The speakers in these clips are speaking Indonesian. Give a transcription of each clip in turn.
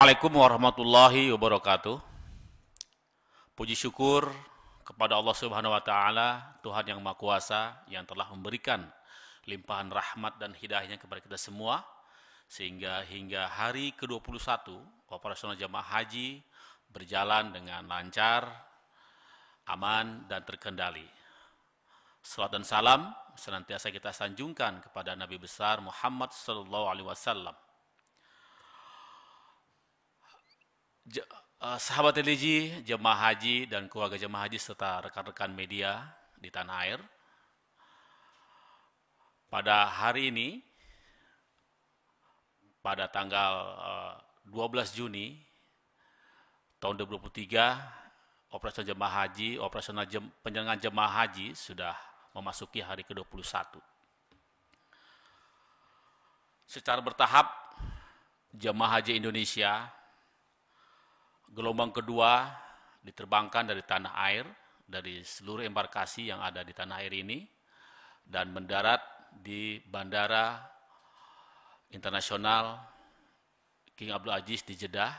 Assalamualaikum warahmatullahi wabarakatuh. Puji syukur kepada Allah Subhanahu wa taala, Tuhan yang Maha Kuasa yang telah memberikan limpahan rahmat dan hidayahnya kepada kita semua sehingga hingga hari ke-21 operasional jamaah haji berjalan dengan lancar, aman dan terkendali. Salat dan salam senantiasa kita sanjungkan kepada Nabi besar Muhammad sallallahu alaihi wasallam. Sahabat religi, jemaah haji dan keluarga jemaah haji serta rekan-rekan media di tanah air. Pada hari ini, pada tanggal 12 Juni tahun 2023, operasional penyelenggaraan jemaah haji sudah memasuki hari ke-21. Secara bertahap, jemaah haji Indonesia gelombang kedua diterbangkan dari tanah air, dari seluruh embarkasi yang ada di tanah air ini, dan mendarat di Bandara Internasional King Abdul Aziz di Jeddah,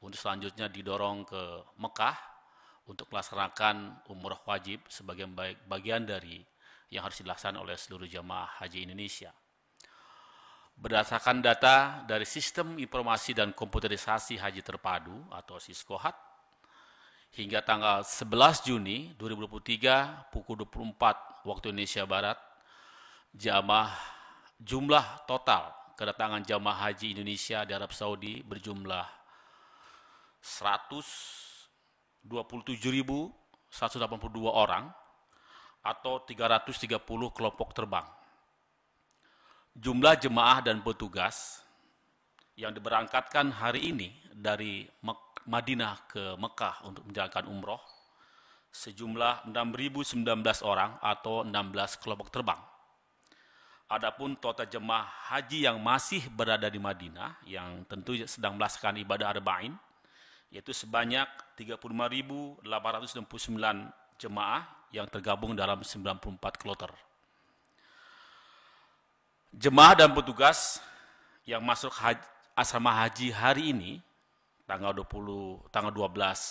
untuk selanjutnya didorong ke Mekah untuk melaksanakan umroh wajib sebagai bagian dari yang harus dilaksanakan oleh seluruh jamaah haji Indonesia. Berdasarkan data dari Sistem Informasi dan Komputerisasi Haji Terpadu atau SISKOHAT, hingga tanggal 11 Juni 2023 pukul 24 waktu Indonesia Barat, jumlah total kedatangan jamaah haji Indonesia di Arab Saudi berjumlah 127.182 orang atau 330 kelompok terbang. Jumlah jemaah dan petugas yang diberangkatkan hari ini dari Madinah ke Mekah untuk menjalankan umroh sejumlah 6.019 orang atau 16 kelompok terbang. Adapun total jemaah haji yang masih berada di Madinah yang tentu sedang melaksanakan ibadah arba'in yaitu sebanyak 35.869 jemaah yang tergabung dalam 94 kloter. Jemaah dan petugas yang masuk asrama haji hari ini, tanggal 12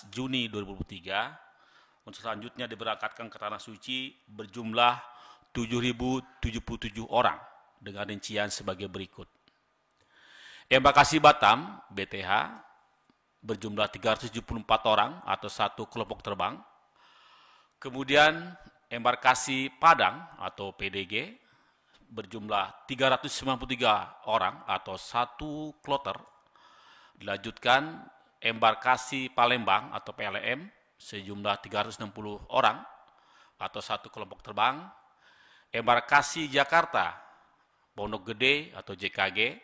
Juni 2023, untuk selanjutnya diberangkatkan ke Tanah Suci berjumlah 7.077 orang dengan rincian sebagai berikut. Embarkasi Batam, BTH, berjumlah 374 orang atau satu kelompok terbang. Kemudian embarkasi Padang atau PDG, berjumlah 393 orang atau satu kloter. Dilanjutkan embarkasi Palembang atau PLM sejumlah 360 orang atau satu kelompok terbang. Embarkasi Jakarta Pondok Gede atau JKG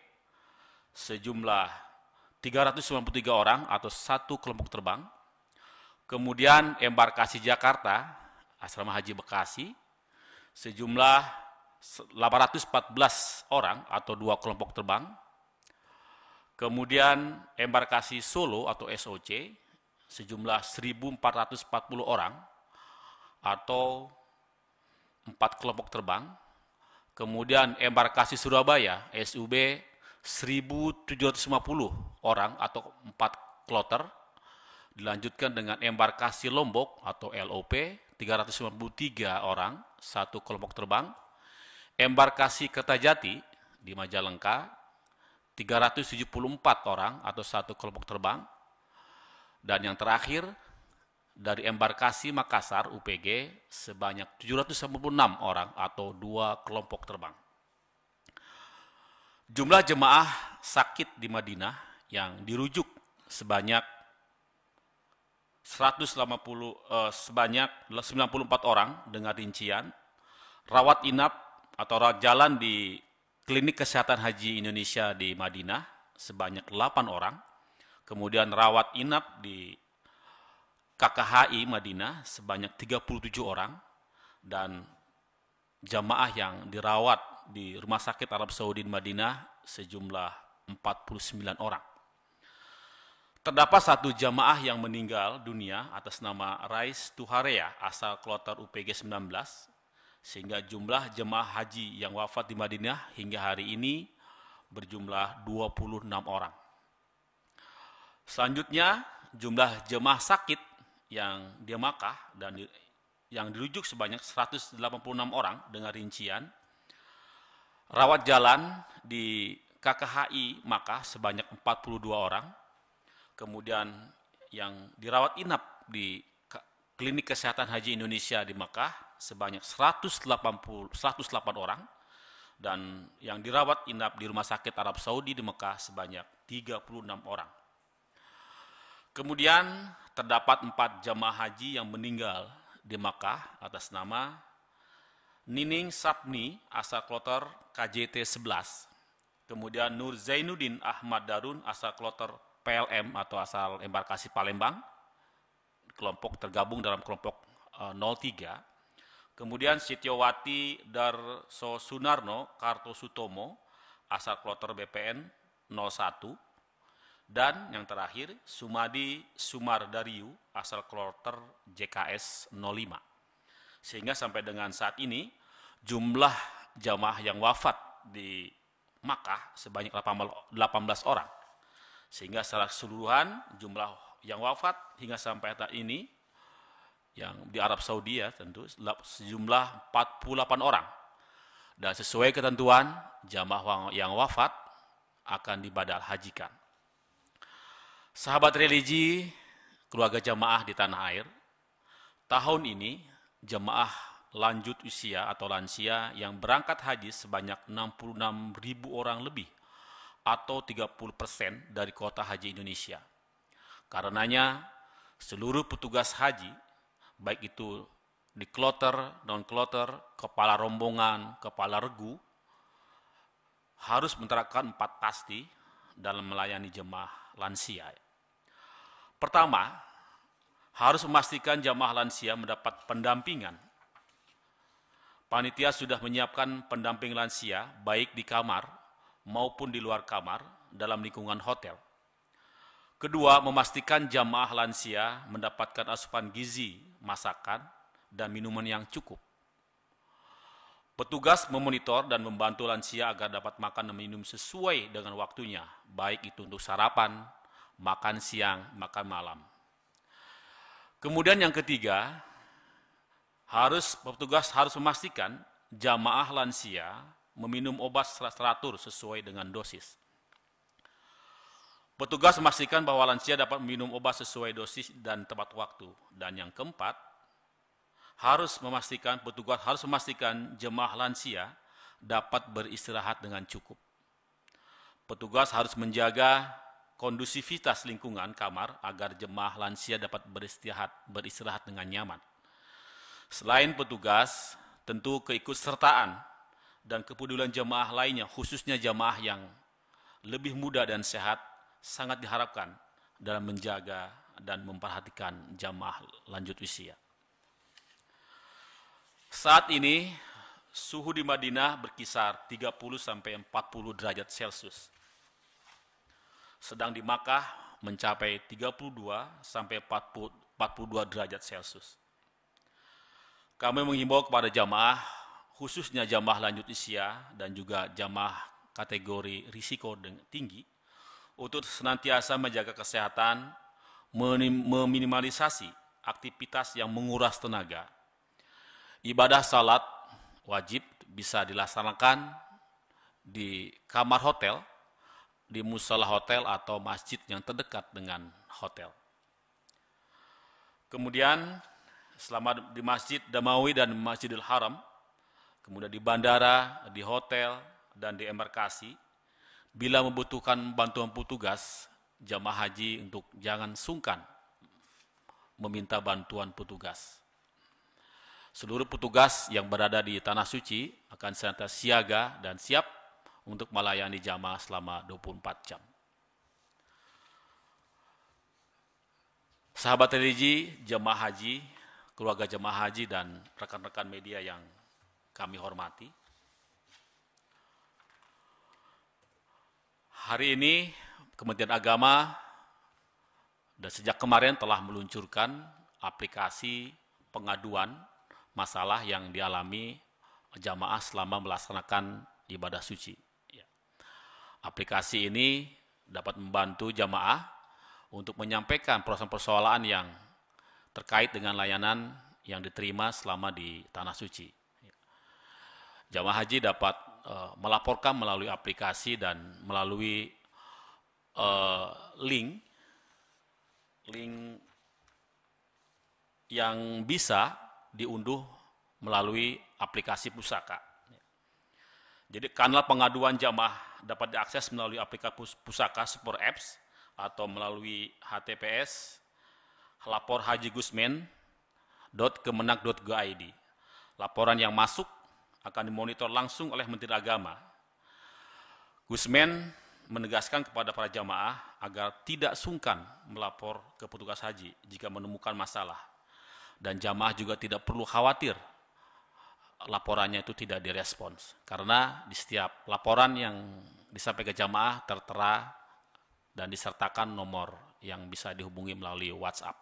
sejumlah 393 orang atau satu kelompok terbang. Kemudian embarkasi Jakarta Asrama Haji Bekasi sejumlah 814 orang atau dua kelompok terbang. Kemudian embarkasi Solo atau SOC sejumlah 1.440 orang atau 4 kelompok terbang. Kemudian embarkasi Surabaya SUB 1.750 orang atau 4 kloter. Dilanjutkan dengan embarkasi Lombok atau LOP 393 orang, satu kelompok terbang. Embarkasi Kertajati di Majalengka 374 orang atau satu kelompok terbang. Dan yang terakhir dari embarkasi Makassar UPG sebanyak 796 orang atau dua kelompok terbang. Jumlah jemaah sakit di Madinah yang dirujuk sebanyak 94 orang dengan rincian rawat inap atau rawat jalan di Klinik Kesehatan Haji Indonesia di Madinah sebanyak 8 orang, kemudian rawat inap di KKHI Madinah sebanyak 37 orang, dan jamaah yang dirawat di Rumah Sakit Arab Saudi di Madinah sejumlah 49 orang. Terdapat satu jamaah yang meninggal dunia atas nama Rais Tuharea asal kloter UPG 19, sehingga jumlah jemaah haji yang wafat di Madinah hingga hari ini berjumlah 26 orang. Selanjutnya, jumlah jemaah sakit yang di Makkah dan yang dirujuk sebanyak 186 orang dengan rincian rawat jalan di KKHI Makkah sebanyak 42 orang, kemudian yang dirawat inap di Klinik Kesehatan Haji Indonesia di Makkah sebanyak 108 orang, dan yang dirawat inap di Rumah Sakit Arab Saudi di Makkah sebanyak 36 orang. Kemudian terdapat 4 jamaah haji yang meninggal di Makkah atas nama Nining Sapni asal kloter KJT 11, kemudian Nur Zainuddin Ahmad Darun asal kloter PLM atau asal embarkasi Palembang, kelompok tergabung dalam kelompok 03, kemudian Sitiowati Darso Sunarno Kartosutomo asal kloter BPN 01, dan yang terakhir Sumadi Sumardariu asal kloter JKS 05. Sehingga sampai dengan saat ini jumlah jamaah yang wafat di Makkah sebanyak 18 orang. Sehingga secara keseluruhan jumlah yang wafat hingga sampai saat ini yang di Arab Saudi ya tentu sejumlah 48 orang. Dan sesuai ketentuan jamaah yang wafat akan dibadal hajikan. Sahabat religi, keluarga jamaah di tanah air, tahun ini jemaah lanjut usia atau lansia yang berangkat haji sebanyak 66.000 orang lebih atau 30% dari kuota haji Indonesia. Karenanya seluruh petugas haji, baik itu di kloter, non-kloter, kepala rombongan, kepala regu, harus menerapkan 4 pasti dalam melayani jemaah lansia. Pertama, harus memastikan jamaah lansia mendapat pendampingan. Panitia sudah menyiapkan pendamping lansia baik di kamar maupun di luar kamar dalam lingkungan hotel. Kedua, memastikan jamaah lansia mendapatkan asupan gizi, masakan, dan minuman yang cukup. Petugas memonitor dan membantu lansia agar dapat makan dan minum sesuai dengan waktunya, baik itu untuk sarapan, makan siang, makan malam. Kemudian yang ketiga, petugas harus memastikan jamaah lansia meminum obat secara teratur sesuai dengan dosis. Petugas memastikan bahwa lansia dapat minum obat sesuai dosis dan tepat waktu. Dan yang keempat, petugas harus memastikan jemaah lansia dapat beristirahat dengan cukup. Petugas harus menjaga kondusivitas lingkungan kamar agar jemaah lansia dapat beristirahat dengan nyaman. Selain petugas, tentu keikutsertaan dan kepedulian jemaah lainnya, khususnya jemaah yang lebih muda dan sehat, sangat diharapkan dalam menjaga dan memperhatikan jamaah lanjut usia. Saat ini suhu di Madinah berkisar 30-40 derajat Celcius. Sedang di Makkah mencapai 32-42 derajat Celcius. Kami menghimbau kepada jamaah, khususnya jamaah lanjut usia dan juga jamaah kategori risiko tinggi, untuk senantiasa menjaga kesehatan, meminimalisasi aktivitas yang menguras tenaga. Ibadah salat wajib bisa dilaksanakan di kamar hotel, di musala hotel atau masjid yang terdekat dengan hotel. Kemudian selama di Masjid Damawi dan Masjidil Haram, kemudian di bandara, di hotel, dan di embarkasi, bila membutuhkan bantuan petugas, jamaah haji untuk jangan sungkan meminta bantuan petugas. Seluruh petugas yang berada di Tanah Suci akan senantiasa siaga dan siap untuk melayani jamaah selama 24 jam. Sahabat religi, jamaah haji, keluarga jamaah haji, dan rekan-rekan media yang kami hormati, hari ini Kementerian Agama dan sejak kemarin telah meluncurkan aplikasi pengaduan masalah yang dialami jamaah selama melaksanakan ibadah suci. Aplikasi ini dapat membantu jamaah untuk menyampaikan persoalan-persoalan yang terkait dengan layanan yang diterima selama di Tanah Suci. Jamaah haji dapat melaporkan melalui aplikasi dan melalui link yang bisa diunduh melalui aplikasi pusaka. Jadi kanal pengaduan jamaah dapat diakses melalui aplikasi pusaka Super Apps atau melalui HTTPS laporhajigusmen.kemenag.go.id. Laporan yang masuk akan dimonitor langsung oleh Menteri Agama. Gusmen menegaskan kepada para jamaah agar tidak sungkan melapor ke petugas haji jika menemukan masalah. Dan jamaah juga tidak perlu khawatir laporannya itu tidak direspons. Karena di setiap laporan yang disampaikan ke jamaah tertera dan disertakan nomor yang bisa dihubungi melalui WhatsApp.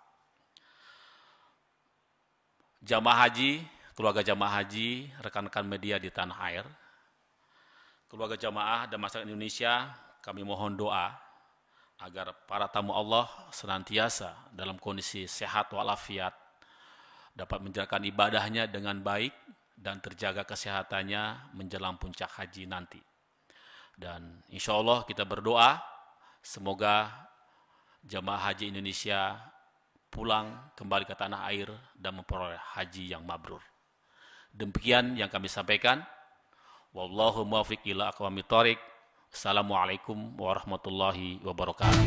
Jamaah haji, keluarga jamaah haji, rekan-rekan media di tanah air, keluarga jamaah dan masyarakat Indonesia, kami mohon doa agar para tamu Allah senantiasa dalam kondisi sehat walafiat, dapat menjalankan ibadahnya dengan baik dan terjaga kesehatannya menjelang puncak haji nanti. Dan insya Allah kita berdoa semoga jamaah haji Indonesia pulang kembali ke tanah air dan memperoleh haji yang mabrur. Demikian yang kami sampaikan. Wallahu muwaffiq ila aqwamit thoriq. Assalamualaikum warahmatullahi wabarakatuh.